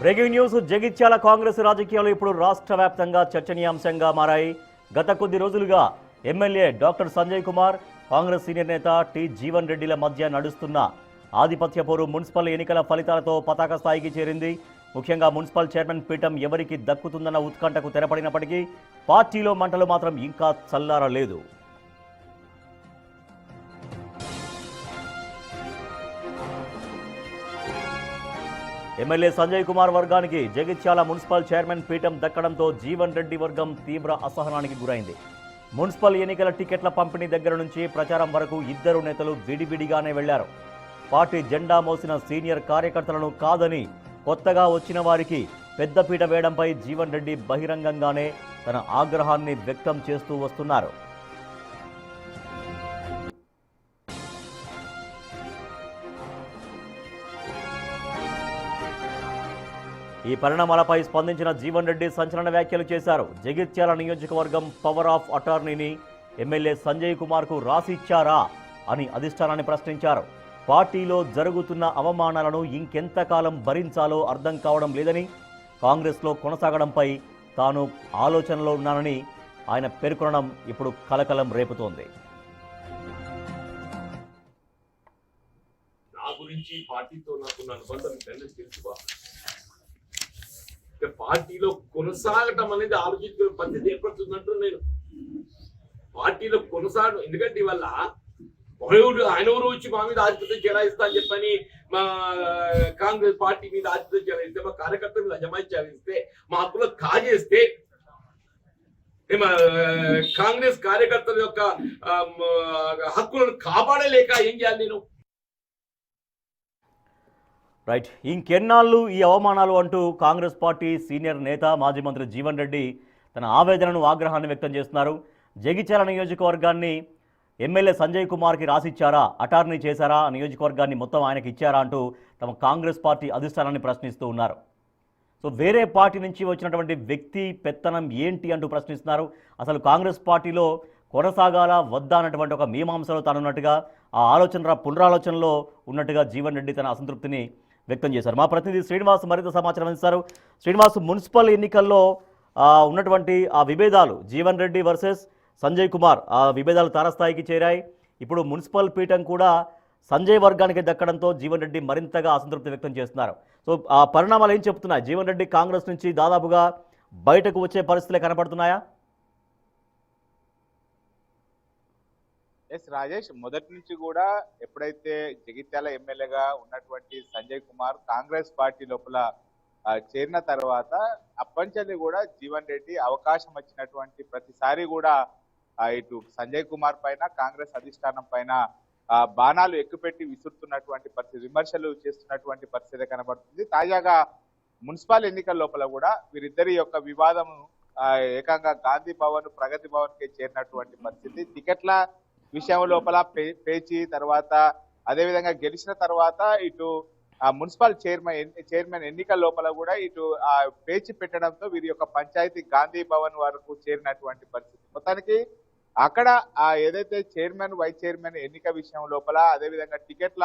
Breaking news. Jagtial Congress రాజకీయాలు ఇప్పుడు రాష్ట్ర వ్యాప్తంగా చర్చనీయాంశంగా మారాయి. గత కొద్ది రోజులుగా MLA doctor Sanjay Kumar, Congress senior నేత టి జీవన్ రెడ్డిల మధ్య నడుస్తున్న ఆధిపత్య పోరు మున్సిపల్ ఎన్నికల ఫలితాలతో పతాక స్థాయికి చేరింది. ముఖ్యంగా మున్సిపల్ చైర్మన్ పీఠం ఎవరికి దక్కుతుందన్న ఉత్కంఠకు తెరపడినప్పటికీ పార్టీలో మంటలు మాత్రం ఇంకా చల్లారలేదు. ఎమ్మెల్యే సంజయ్ కుమార్ వర్గానికి జగిత్యాల మున్సిపల్ చైర్మన్ పీఠం దక్కడంతో జీవన్ రెడ్డి వర్గం తీవ్ర అసహనానికి గురైంది. మున్సిపల్ ఎన్నికల టికెట్ల పంపిణీ దగ్గర నుంచి ప్రచారం వరకు ఇద్దరు నేతలు విడివిడిగానే వెళ్లారు. పార్టీ జెండా మోసిన సీనియర్ కార్యకర్తలను కాదని కొత్తగా వచ్చిన వారికి పెద్దపీట వేయడంపై జీవన్ రెడ్డి బహిరంగంగానే తన ఆగ్రహాన్ని వ్యక్తం చేస్తూ వస్తున్నారు. ఈ పరిణామాలపై స్పందించిన జీవన్ రెడ్డి సంచలన వ్యాఖ్యలు చేశారు. జగిత్యాల నియోజకవర్గం పవర్ ఆఫ్ అటార్నీని ఎమ్మెల్యే సంజయ్ కుమార్కు రాసిచ్చారా అని అధిష్టానాన్ని ప్రశ్నించారు. పార్టీలో జరుగుతున్న అవమానాలను ఇంకెంతకాలం భరించాలో అర్థం కావడం లేదని, కాంగ్రెస్లో కొనసాగడంపై తాను ఆలోచనలో ఉన్నానని ఆయన పేర్కొనడం ఇప్పుడు కలకలం రేపుతోంది. నా గురించి పార్టీతో నాకున్న అనుబంధం తెలుసుకో, పార్టీలో కొనసాగటం అనేది ఆలోచించుకునే పద్ధతి ఏర్పడుతుందంటూ నేను పార్టీలో కొనసాగడం. ఎందుకంటే ఇవల్ల ఆయన ఊరు వచ్చి మా మీద ఆధిపత్యం చెలాయిస్తా అని చెప్పని మా కాంగ్రెస్ పార్టీ మీద ఆధిపత్యం చెలాయిస్తే, మా కార్యకర్తల మీద అజమాయి చెలాయిస్తే, మా హక్కులు కాజేస్తే, కాంగ్రెస్ కార్యకర్తల యొక్క హక్కులను కాపాడలేక ఏం చేయాలి నేను? రైట్. ఇంకెన్నాళ్ళు ఈ అవమానాలు అంటూ కాంగ్రెస్ పార్టీ సీనియర్ నేత మాజీ మంత్రి జీవన్ రెడ్డి తన ఆవేదనను, ఆగ్రహాన్ని వ్యక్తం చేస్తున్నారు. జగిత్యాల నియోజకవర్గాన్ని ఎమ్మెల్యే సంజయ్ కుమార్కి రాసిచ్చారా, అటార్నీ చేశారా, నియోజకవర్గాన్ని మొత్తం ఆయనకి ఇచ్చారా అంటూ తమ కాంగ్రెస్ పార్టీ అధిష్టానాన్ని ప్రశ్నిస్తూ ఉన్నారు. సో వేరే పార్టీ నుంచి వచ్చినటువంటి వ్యక్తి పెత్తనం ఏంటి అంటూ ప్రశ్నిస్తున్నారు. అసలు కాంగ్రెస్ పార్టీలో కొనసాగాల వద్దా అన్నటువంటి ఒక మీమాంసలో తానున్నట్టుగా, ఆ ఆలోచన పునరాలోచనలో ఉన్నట్టుగా జీవన్ రెడ్డి తన అసంతృప్తిని వ్యక్తం చేశారు. మా ప్రతినిధి శ్రీనివాస్ మరింత సమాచారం అందిస్తారు. శ్రీనివాస్, మున్సిపల్ ఎన్నికల్లో ఉన్నటువంటి ఆ విభేదాలు, జీవన్ రెడ్డి వర్సెస్ సంజయ్ కుమార్, ఆ విభేదాలు తారస్థాయికి చేరాయి. ఇప్పుడు మున్సిపల్ పీఠం కూడా సంజయ్ వర్గానికి దక్కడంతో జీవన్ రెడ్డి మరింతగా అసంతృప్తి వ్యక్తం చేస్తున్నారు. సో ఆ పరిణామాలు ఏం చెప్తున్నాయి? జీవన్ రెడ్డి కాంగ్రెస్ నుంచి దాదాపుగా బయటకు వచ్చే పరిస్థితులే కనపడుతున్నాయా? ఎస్ రాజేష్, మొదటి నుంచి కూడా ఎప్పుడైతే జగిత్యాల ఎమ్మెల్యేగా ఉన్నటువంటి సంజయ్ కుమార్ కాంగ్రెస్ పార్టీ లోపల చేరిన తర్వాత అప్పంచది కూడా జీవన్ రెడ్డి అవకాశం వచ్చినటువంటి ప్రతిసారి కూడా ఇటు సంజయ్ కుమార్ పైన, కాంగ్రెస్ అధిష్టానం పైన బాణాలు ఎక్కుపెట్టి విసురుతున్నటువంటి పరిస్థితి, విమర్శలు చేస్తున్నటువంటి పరిస్థితి కనబడుతుంది. తాజాగా మున్సిపల్ ఎన్నికల లోపల కూడా వీరిద్దరి యొక్క వివాదం ఏకంగా గాంధీ భవన్, ప్రగతి భవన్ కి చేరినటువంటి పరిస్థితి. టికెట్ల విషయం లోపల పేచి తర్వాత, అదేవిధంగా గెలిచిన తర్వాత ఇటు మున్సిపల్ చైర్మన్ ఎన్నికల లోపల కూడా ఇటు పేచి పెట్టడంతో వీరి యొక్క పంచాయతీ గాంధీ భవన్ వరకు చేరినటువంటి పరిస్థితి. మొత్తానికి అక్కడ ఏదైతే చైర్మన్, వైస్ చైర్మన్ ఎన్నిక విషయం లోపల, అదేవిధంగా టికెట్ల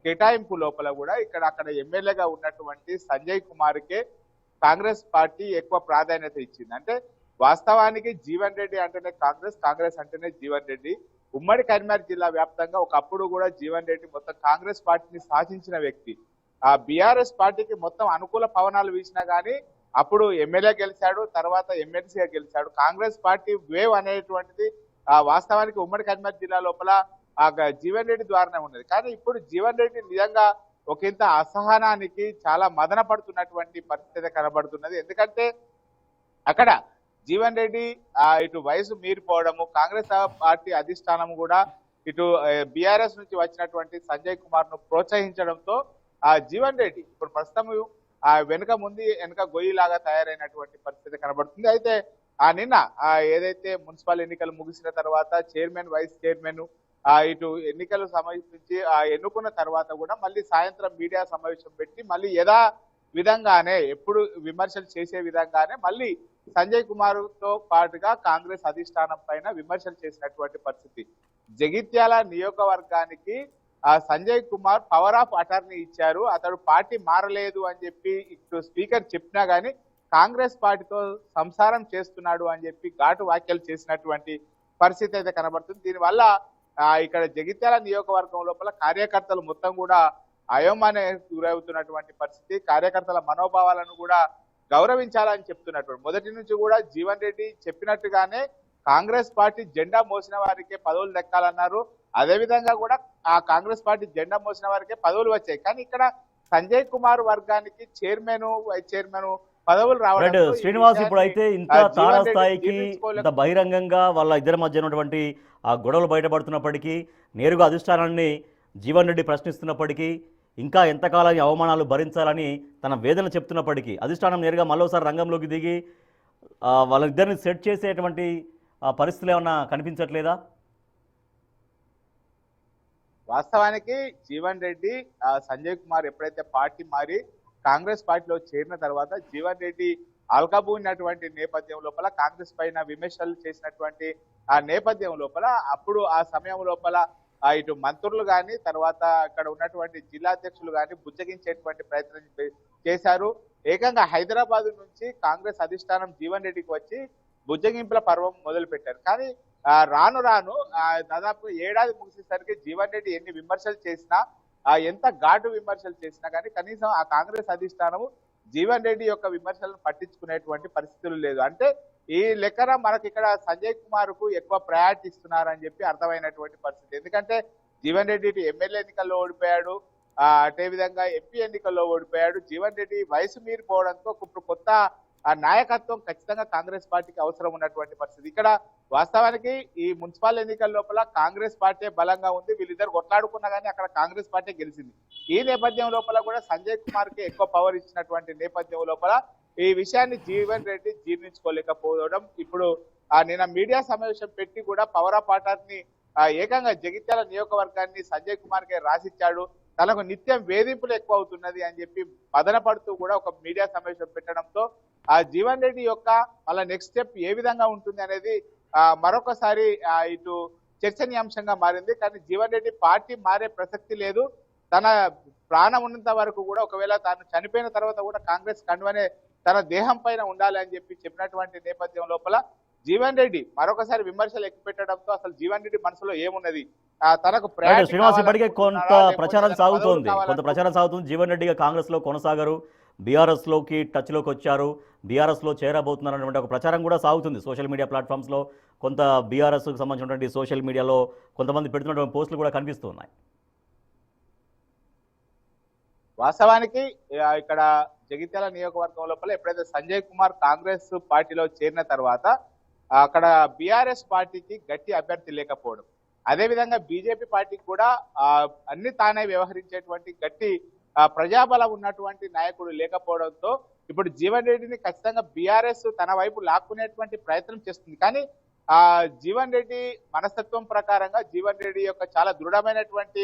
కేటాయింపు లోపల కూడా అక్కడ ఎమ్మెల్యేగా ఉన్నటువంటి సంజయ్ కుమార్కే కాంగ్రెస్ పార్టీ ఎక్కువ ప్రాధాన్యత ఇచ్చింది. అంటే వాస్తవానికి జీవన్ రెడ్డి అంటేనే కాంగ్రెస్, కాంగ్రెస్ అంటేనే జీవన్ రెడ్డి. ఉమ్మడి కరీంనగర్ జిల్లా వ్యాప్తంగా ఒకప్పుడు కూడా జీవన్ రెడ్డి మొత్తం కాంగ్రెస్ పార్టీని శాసించిన వ్యక్తి. ఆ బీఆర్ఎస్ పార్టీకి మొత్తం అనుకూల పవనాలు వీసినా కానీ అప్పుడు ఎమ్మెల్యే గెలిచాడు, తర్వాత ఎమ్మెల్సీగా గెలిచాడు. కాంగ్రెస్ పార్టీ వేవ్ అనేటువంటిది వాస్తవానికి ఉమ్మడి కరీంనగర్ జిల్లా లోపల జీవన్ రెడ్డి ద్వారానే ఉన్నది. కానీ ఇప్పుడు జీవన్ రెడ్డి నిజంగా ఒకంత అసహనానికి చాలా మదన పడుతున్నటువంటి పరిస్థితి కనబడుతున్నది. ఎందుకంటే అక్కడ జీవన్ రెడ్డి ఇటు వయసు మీరిపోవడము, కాంగ్రెస్ పార్టీ అధిష్టానం కూడా ఇటు బీఆర్ఎస్ నుంచి వచ్చినటువంటి సంజయ్ కుమార్ ను ప్రోత్సహించడంతో జీవన్ రెడ్డి ఇప్పుడు ప్రస్తుతం వెనుక గొయ్యిలాగా తయారైనటువంటి పరిస్థితి కనబడుతుంది. అయితే నిన్న ఏదైతే మున్సిపల్ ఎన్నికలు ముగిసిన తర్వాత చైర్మన్, వైస్ చైర్మన్ ఇటు ఎన్నికలు సమీపించి ఎన్నుకున్న తర్వాత కూడా మళ్ళీ సాయంత్రం మీడియా సమావేశం పెట్టి మళ్ళీ విధంగానే ఎప్పుడు విమర్శలు చేసే విధంగానే మళ్ళీ సంజయ్ కుమార్ తో పాటుగా కాంగ్రెస్ అధిష్టానం పైన విమర్శలు చేసినటువంటి పరిస్థితి. జగిత్యాల నియోజకవర్గానికి Sanjay Kumar power of attorney ఇచ్చారు. అతడు పార్టీ మారలేదు అని చెప్పి ఇటు స్పీకర్ చెప్పినా గానీ కాంగ్రెస్ పార్టీతో సంసారం చేస్తున్నాడు అని చెప్పి ఘాటు వ్యాఖ్యలు చేసినటువంటి పరిస్థితి అయితే కనబడుతుంది. దీనివల్ల ఇక్కడ జగిత్యాల నియోజకవర్గం లోపల కార్యకర్తలు మొత్తం కూడా అయోమయానికి గురవుతున్నటువంటి పరిస్థితి. కార్యకర్తల మనోభావాలను కూడా గౌరవించాలని చెప్తున్నటువంటి మొదటి నుంచి కూడా జీవన్ రెడ్డి చెప్పినట్టుగానే కాంగ్రెస్ పార్టీ జెండా మోసిన వారికే పదవులు దక్కాలన్నారు. అదేవిధంగా కూడా ఆ కాంగ్రెస్ పార్టీ జెండా మోసిన వారికే పదవులు వచ్చాయి. కానీ ఇక్కడ సంజయ్ కుమార్ వర్గానికి చైర్మన్, వైస్ చైర్మన్ పదవులు రావడం శ్రీనివాస్ ఇప్పుడు అయితే ఇంత తారాస్థాయికి ఇంత బహిరంగంగా వాళ్ళ ఇద్దరి మధ్య ఉన్నటువంటి ఆ గొడవలు బయటపడుతున్నప్పటికీ, నేరుగా అధిష్టానాన్ని జీవన్ రెడ్డి ప్రశ్నిస్తున్నప్పటికీ, ఇంకా ఎంతకాలం ఈ అవమానాలు భరించాలని తన వేదన చెప్తున్నప్పటికీ అధిష్టానం నేరుగా మరోసారి రంగంలోకి దిగి వాళ్ళిద్దరిని సెట్ చేసేటువంటి పరిస్థితులు ఏమన్నా కనిపించట్లేదా? వాస్తవానికి జీవన్ రెడ్డి సంజయ్ కుమార్ ఎప్పుడైతే పార్టీ మారి కాంగ్రెస్ పార్టీలో చేరిన తర్వాత జీవన్ రెడ్డి అల్కబూనినటువంటి నేపథ్యం లోపల, కాంగ్రెస్ పైన విమర్శలు చేసినటువంటి ఆ నేపథ్యం లోపల, అప్పుడు ఆ సమయం లోపల ఇటు మంత్రులు కానీ తర్వాత అక్కడ ఉన్నటువంటి జిల్లా అధ్యక్షులు కానీ బుజ్జగించేటువంటి ప్రయత్నం చేశారు. ఏకంగా హైదరాబాద్ నుంచి కాంగ్రెస్ అధిష్టానం జీవన్ రెడ్డికి వచ్చి బుజ్జగింపుల పర్వం మొదలు పెట్టారు. కానీ రాను రాను దాదాపు ఏడాది ముగిసేసరికి జీవన్ రెడ్డి ఎన్ని విమర్శలు చేసినా, ఎంత ఘాటు విమర్శలు చేసినా కానీ కనీసం ఆ కాంగ్రెస్ అధిష్టానము జీవన్ రెడ్డి యొక్క విమర్శలను పట్టించుకునేటువంటి పరిస్థితులు లేదు. అంటే ఈ లెక్కన మనకి ఇక్కడ సంజయ్ కుమార్ కు ఎక్కువ ప్రయారిటీ ఇస్తున్నారని చెప్పి అర్థమైనటువంటి పరిస్థితి. ఎందుకంటే జీవన్ రెడ్డి ఇటు ఎమ్మెల్యే ఎన్నికల్లో ఓడిపోయాడు, అదే విధంగా ఎంపీ ఎన్నికల్లో ఓడిపోయాడు. జీవన్ రెడ్డి వయసు మీరిపోవడంతో ఇప్పుడు కొత్త నాయకత్వం ఖచ్చితంగా కాంగ్రెస్ పార్టీకి అవసరం ఉన్నటువంటి పరిస్థితి. ఇక్కడ వాస్తవానికి ఈ మున్సిపల్ ఎన్నికల లోపల కాంగ్రెస్ పార్టీ బలంగా ఉంది. వీళ్ళిద్దరు కొట్లాడుకున్నా కానీ అక్కడ కాంగ్రెస్ పార్టీ గెలిచింది. ఈ నేపథ్యం లోపల కూడా సంజయ్ కుమార్ కి ఎక్కువ పవర్ ఇచ్చినటువంటి నేపథ్యం లోపల ఈ విషయాన్ని జీవన్ రెడ్డి జీర్ణించుకోలేకపోవడం, ఇప్పుడు నిన్న మీడియా సమావేశం పెట్టి కూడా పవర్ ఆఫ్ అటార్నీ ఏకంగా జగిత్యాల నియోజకవర్గాన్ని సంజయ్ కుమార్ కి రాసిచ్చాడు. తనకు నిత్యం వేధింపులు ఎక్కువ అవుతున్నది అని చెప్పి మదన పడుతూ కూడా ఒక మీడియా సమావేశం పెట్టడంతో ఆ జీవన్ రెడ్డి యొక్క వాళ్ళ నెక్స్ట్ స్టెప్ ఏ విధంగా ఉంటుంది అనేది మరొకసారి ఇటు చర్చనీయాంశంగా మారింది. కానీ జీవన్ రెడ్డి పార్టీ మారే ప్రసక్తి లేదు. తన ప్రాణం ఉన్నంత వరకు కూడా ఒకవేళ తాను చనిపోయిన తర్వాత కూడా కాంగ్రెస్ కండువనే తన దేహం పైన ఉండాలి అని చెప్పినటువంటి నేపథ్యం లోపల జీవన్ రెడ్డి మరొకసారి విమర్శలు ఎక్కుపెట్టడంతో అసలు జీవన్ రెడ్డి మనసులో ఏమున్నది, తనకు శ్రీనివాస్ ఇప్పటికే కొంత ప్రచారం సాగుతోంది. జీవన్ రెడ్డిగా కాంగ్రెస్ లో కొనసాగరు, బీఆర్ఎస్ లోకి టచ్ లోకి వచ్చారు, బీఆర్ఎస్ లో చేరబోతున్నారు అనేటువంటి ఒక ప్రచారం కూడా సాగుతుంది సోషల్ మీడియా ప్లాట్ఫామ్స్ లో. కొంత బీఆర్ఎస్ కు సంబంధించినటువంటి సోషల్ మీడియాలో కొంతమంది పెడుతున్నటువంటి పోస్టులు కూడా కనిపిస్తున్నాయి. వాస్తవానికి ఇక్కడ జగిత్యాల నియోజకవర్గం లోపల ఎప్పుడైతే సంజయ్ కుమార్ కాంగ్రెస్ పార్టీలో చేరిన తర్వాత అక్కడ బీఆర్ఎస్ పార్టీకి గట్టి అభ్యర్థి లేకపోవడం, అదేవిధంగా బీజేపీ పార్టీకి కూడా అన్ని తానే వ్యవహరించేటువంటి గట్టి ప్రజాబలం ఉన్నటువంటి నాయకుడు లేకపోవడంతో ఇప్పుడు జీవన్ రెడ్డిని ఖచ్చితంగా బీఆర్ఎస్ తన వైపు లాక్కునేటువంటి ప్రయత్నం చేస్తుంది. కానీ జీవన్ రెడ్డి మనస్తత్వం ప్రకారంగా జీవన్ రెడ్డి యొక్క చాలా దృఢమైనటువంటి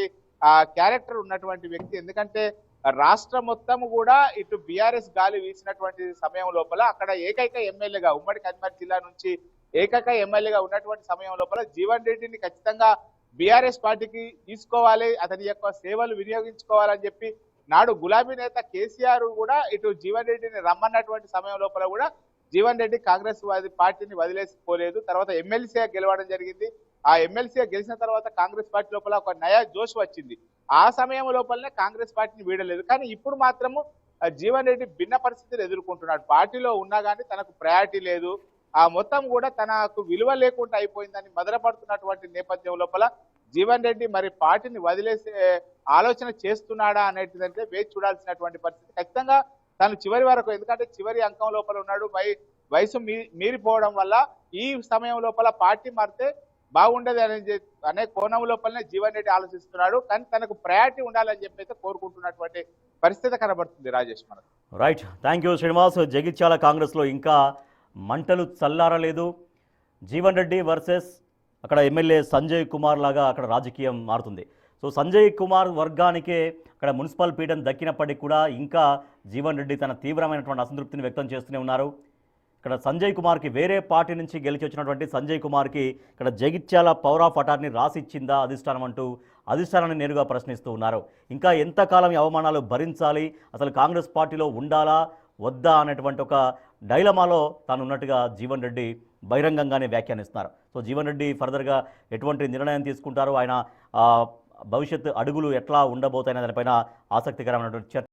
క్యారెక్టర్ ఉన్నటువంటి వ్యక్తి. ఎందుకంటే రాష్ట్రం మొత్తం కూడా ఇటు బీఆర్ఎస్ గాలి వీసినటువంటి సమయం లోపల అక్కడ ఏకైక ఎమ్మెల్యేగా ఉమ్మడి కరీంనగర్ జిల్లా నుంచి ఏకైక ఎమ్మెల్యేగా ఉన్నటువంటి సమయం లోపల జీవన్ రెడ్డిని ఖచ్చితంగా బీఆర్ఎస్ పార్టీకి తీసుకోవాలి, అతని యొక్క సేవలు వినియోగించుకోవాలని చెప్పి నాడు గులాబీ నేత కేసీఆర్ కూడా ఇటు జీవన్ రెడ్డిని రమ్మన్నటువంటి సమయం లోపల కూడా జీవన్ రెడ్డి కాంగ్రెస్ పార్టీని వదిలేసిపోలేదు. తర్వాత ఎమ్మెల్సీగా గెలవడం జరిగింది. ఆ ఎమ్మెల్సీగా గెలిచిన తర్వాత కాంగ్రెస్ పార్టీ లోపల ఒక నయా జోష్ వచ్చింది. ఆ సమయం లోపలనే కాంగ్రెస్ పార్టీని వీడలేదు. కానీ ఇప్పుడు మాత్రము జీవన్ రెడ్డి భిన్న పరిస్థితులు ఎదుర్కొంటున్నాడు. పార్టీలో ఉన్నా కానీ తనకు ప్రయారిటీ లేదు, మొత్తం కూడా తనకు విలువ లేకుండా అయిపోయిందని మదనపడుతున్నటువంటి నేపథ్యం లోపల జీవన్ రెడ్డి మరి పార్టీని వదిలేసే ఆలోచన చేస్తున్నాడా అనేటిదంటే వేచి చూడాల్సినటువంటి పరిస్థితి. ఖచ్చితంగా తను చివరి వరకు, ఎందుకంటే చివరి అంకం లోపల ఉన్నాడు, వయసు మీరిపోవడం వల్ల ఈ సమయం లోపల పార్టీ మారితే బాగుండదు అనే కోణం లోపలనే జీవన్ రెడ్డి ఆలోచిస్తున్నాడు. కానీ తనకు ప్రయారిటీ ఉండాలని చెప్పి అయితే కోరుకుంటున్నటువంటి పరిస్థితి కనబడుతుంది. రాజేష్ మనకు right, thank you Srinivas. Jagtial కాంగ్రెస్లో ఇంకా మంటలు చల్లారలేదు. జీవన్ రెడ్డి వర్సెస్ అక్కడ ఎమ్మెల్యే సంజయ్ కుమార్ లాగా అక్కడ రాజకీయం మారుతుంది. సో సంజయ్ కుమార్ వర్గానికే అక్కడ మున్సిపల్ పీఠం దక్కినప్పటికీ కూడా ఇంకా జీవన్ రెడ్డి తన తీవ్రమైనటువంటి అసంతృప్తిని వ్యక్తం చేస్తూనే ఉన్నారు. ఇక్కడ సంజయ్ కుమార్కి వేరే పార్టీ నుంచి గెలిచి వచ్చినటువంటి సంజయ్ కుమార్కి ఇక్కడ జగిత్యాల పవర్ ఆఫ్ అటార్నీ రాసిచ్చిందా అధిష్టానం అంటూ అధిష్టానాన్ని నేరుగా ప్రశ్నిస్తూ ఉన్నారు. ఇంకా ఎంతకాలం ఈ అవమానాలు భరించాలి, అసలు కాంగ్రెస్ పార్టీలో ఉండాలా వద్దా అనేటువంటి ఒక డైలమాలో తాను ఉన్నట్టుగా జీవన్ రెడ్డి బహిరంగంగానే వ్యాఖ్యానిస్తున్నారు. సో జీవన్ రెడ్డి ఫర్దర్గా ఎటువంటి నిర్ణయం తీసుకుంటారో, ఆయన భవిష్యత్ అడుగులు ఎట్లా ఉండబోతాయనే దానిపైన ఆసక్తికరమైనటువంటి చర్చ